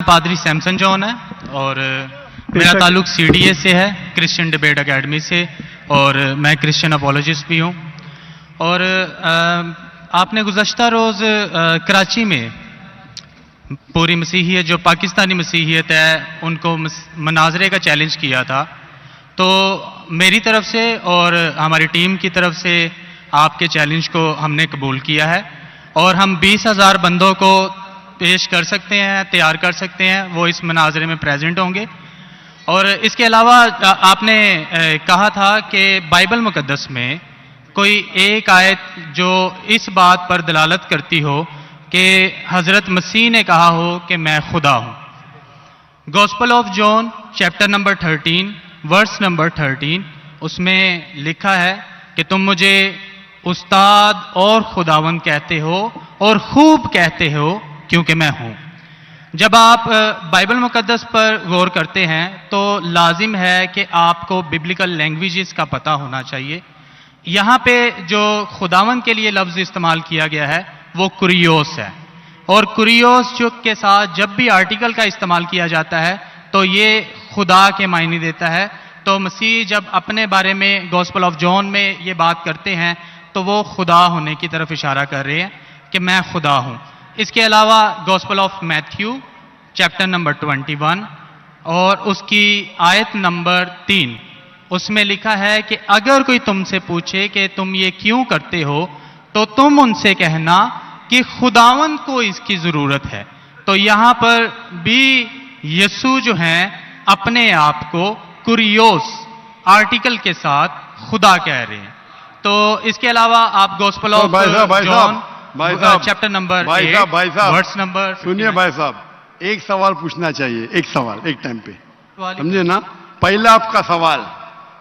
पादरी सैमसन जॉन है और मेरा ताल्लुक CDA से है, क्रिश्चियन डिबेट एकेडमी से, और मैं क्रिश्चियन अपोलॉजिस्ट भी हूँ। और आपने गुज़श्ता रोज़ कराची में पूरी मसीहियत जो पाकिस्तानी मसीहियत है उनको मनाजरे का चैलेंज किया था, तो मेरी तरफ से और हमारी टीम की तरफ से आपके चैलेंज को हमने कबूल किया है और हम 20,000 बंदों को पेश कर सकते हैं, तैयार कर सकते हैं, वो इस मनाजरे में प्रेजेंट होंगे। और इसके अलावा आपने कहा था कि बाइबल मुकद्दस में कोई एक आयत जो इस बात पर दलालत करती हो कि हज़रत मसीह ने कहा हो कि मैं खुदा हूँ। Gospel of John chapter number 13 verse number 13 उसमें लिखा है कि तुम मुझे उस्ताद और खुदावंद कहते हो और खूब कहते हो क्योंकि मैं हूं। जब आप बाइबल मुकद्दस पर गौर करते हैं तो लाजिम है कि आपको बिब्लिकल लैंग्वेजेस का पता होना चाहिए। यहाँ पे जो खुदावंद के लिए लफ्ज़ इस्तेमाल किया गया है वो कुरियोस है, और कुरियोस जो के साथ जब भी आर्टिकल का इस्तेमाल किया जाता है तो ये खुदा के मायने देता है। तो मसीह जब अपने बारे में गॉस्पेल ऑफ जॉन में ये बात करते हैं तो वो खुदा होने की तरफ इशारा कर रहे हैं कि मैं खुदा हूं। इसके अलावा gospel of Matthew chapter number 21 और उसकी आयत नंबर 3 उसमें लिखा है कि अगर कोई तुमसे पूछे कि तुम ये क्यों करते हो तो तुम उनसे कहना कि खुदावंद को इसकी जरूरत है। तो यहां पर भी यीशु जो हैं अपने आप को कुरियोस आर्टिकल के साथ खुदा कह रहे हैं। तो इसके अलावा आप gospel of John chapter number 8 verse number, सुनिए भाई साहब, एक सवाल पूछना चाहिए, एक सवाल एक टाइम पे, समझे ना। पहला आपका सवाल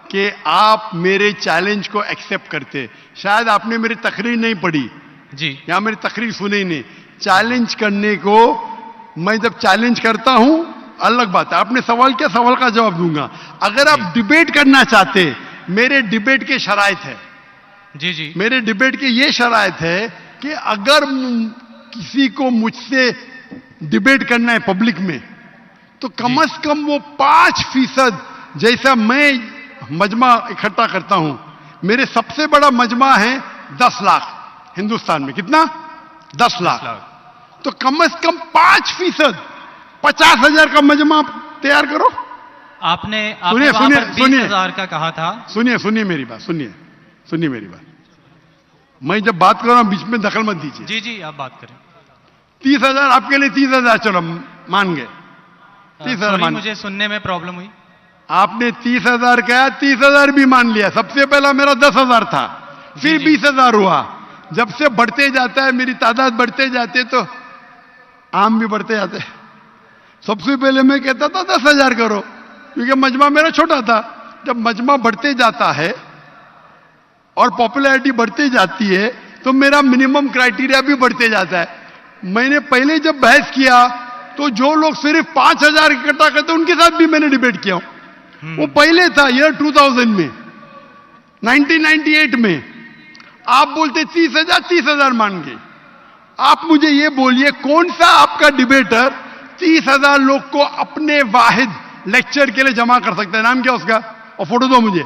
कि आप मेरे चैलेंज को एक्सेप्ट करते, शायद आपने मेरी तकरीर नहीं पढ़ी जी, या मेरी तकरीर सुनी नहीं। चैलेंज करने को मैं जब चैलेंज करता हूं अलग बात है, आपने सवाल किया, सवाल का जवाब दूंगा। अगर आप डिबेट करना चाहते, मेरे डिबेट के शराइत है जी जी, मेरे डिबेट के ये शराइत है कि अगर किसी को मुझसे डिबेट करना है पब्लिक में तो कम से कम वो 5% जैसा मैं मजमा इकट्ठा करता हूं। मेरे सबसे बड़ा मजमा है 10 लाख हिंदुस्तान में। कितना? 10 लाख। तो कम से कम 5%, 50,000 का मजमा तैयार करो। आपने सुनिए सुनिए सुनिए 20,000 का कहा था। सुनिए मेरी बात, सुनिए मेरी बात। मैं जब बात कर रहा हूं बीच में दखल मत दीजिए। जी जी, आप बात करें। 30,000 आपके लिए, 30,000 चलो मान गए, 30,000 मान। मुझे सुनने में प्रॉब्लम हुई। आपने 30,000 कहा, 30,000 भी मान लिया। सबसे पहला मेरा 10,000 था, फिर 20,000 हुआ। जब से बढ़ते जाता है, मेरी तादाद बढ़ते जाते तो आम भी बढ़ते जाते। सबसे पहले मैं कहता था 10,000 करो, क्योंकि मजमा मेरा छोटा था। जब मजमा बढ़ते जाता है और पॉपुलैरिटी बढ़ती जाती है तो मेरा मिनिमम क्राइटेरिया भी बढ़ते जाता है। मैंने पहले जब बहस किया तो जो लोग सिर्फ 5,000 इकट्ठा करते उनके साथ भी मैंने डिबेट किया। वो पहले था ईयर 2000 में, 1998 में। आप बोलते 30,000 मान गए। आप मुझे ये बोलिए कौन सा आपका डिबेटर 30,000 लोग को अपने वाहिद लेक्चर के लिए जमा कर सकता है? नाम क्या उसका, और फोटो दो मुझे।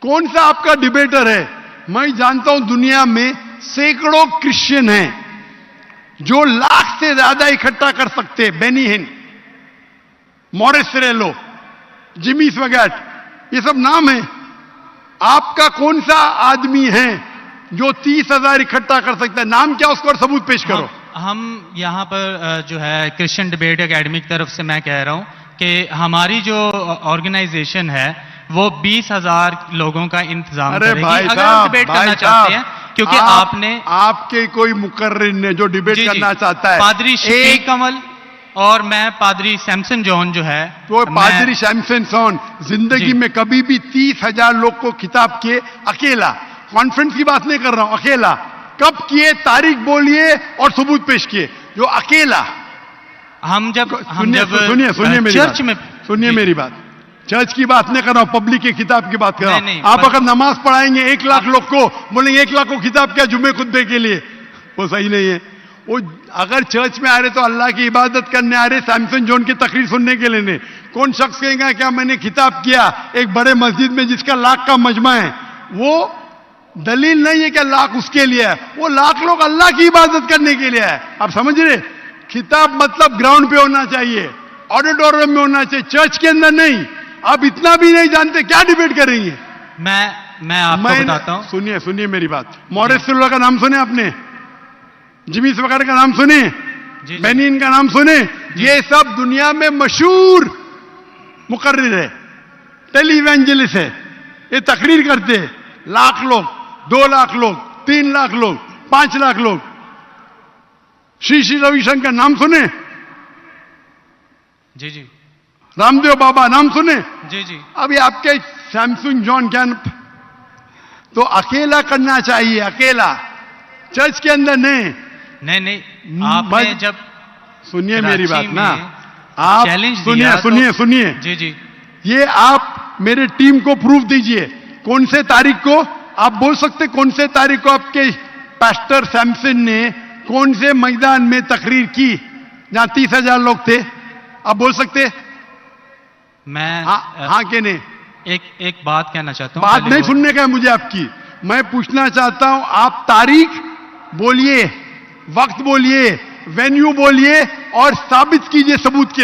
कौन सा आपका डिबेटर है? मैं जानता हूं दुनिया में सैकड़ों क्रिश्चियन हैं जो लाख से ज्यादा इकट्ठा कर सकते। बेनी हिन, मॉरिस सिरेलो, जिमी स्वगैट, ये सब नाम है। आपका कौन सा आदमी है जो 30,000 इकट्ठा कर सकता है? नाम क्या उसको और सबूत पेश करो। हम यहाँ पर जो है क्रिश्चियन डिबेट एकेडमी की तरफ से मैं कह रहा हूँ कि हमारी जो ऑर्गेनाइजेशन है वो 20,000 लोगों का इंतजाम करेगी अगर हम डिबेट करना चाहते हैं, क्योंकि आपके कोई मुकर्रिर ने जो डिबेट करना चाहता है, पादरी शफीक कमल और मैं पादरी सैमसन जॉन जो है, तो पादरी सैमसन जॉन जिंदगी में कभी भी 30,000 लोग को खिताब किए अकेला, कॉन्फ्रेंस की बात नहीं कर रहा हूं, अकेला कब किए? तारीख बोलिए और सबूत पेश किए। जो अकेला हम जब सुनिए मेरी चर्च में, सुनिए मेरी बात, चर्च की बात नहीं कर रहा हूं, पब्लिक के खिताब की बात कर रहा हूं। आप अगर नमाज पढ़ाएंगे 1 लाख लोग को, बोलेंगे 1 लाख को खिताब क्या जुम्मे खुतबे के लिए, वो सही नहीं है। वो अगर चर्च में आ रहे तो अल्लाह की इबादत करने आ रहे, सैमसन जॉन की तकरीर सुनने के लिए नहीं। कौन शख्स कहेगा क्या मैंने खिताब किया एक बड़े मस्जिद में जिसका लाख का मजमा है, वो दलील नहीं है कि लाख उसके लिए है, वो लाख लोग अल्लाह की इबादत करने के लिए है। आप समझ रहे? खिताब मतलब ग्राउंड पे होना चाहिए, ऑडिटोरियम में होना चाहिए, चर्च के अंदर नहीं। आप इतना भी नहीं जानते, क्या डिबेट करेंगे? मैं आपको बताता हूं। सुनिए मेरी बात। मॉरिस सिल्वा का नाम सुने आपने? जिमी वगैरह का नाम सुने? बेनिन का नाम सुने? ये सब दुनिया में मशहूर मुकर्रिर है, टेली इवेंजलिस्ट है। ये तकरीर करते हैं, लाख लोग, 2 लाख लोग, 3 लाख लोग, 5 लाख लोग। श्री रविशंकर नाम सुने? जी जी। रामदेव बाबा नाम सुने? जी जी। अभी आपके सैमसंग जॉन क्या तो अकेला करना चाहिए, अकेला, चर्च के अंदर नहीं। आपने जब सुनिए मेरी बात ना, आप सुनिए जी जी। ये आप मेरे टीम को प्रूफ दीजिए, कौन से तारीख को आप बोल सकते, कौन से तारीख को आपके पास्टर सैमसन ने कौन से मैदान में तकरीर की जहां 30,000 लोग थे? आप बोल सकते? मैं हाँ के नहीं? एक बात कहना चाहता हूं। बात नहीं सुनने का है मुझे आपकी, मैं पूछना चाहता हूं, आप तारीख बोलिए, वक्त बोलिए, वेन्यू बोलिए और साबित कीजिए सबूत के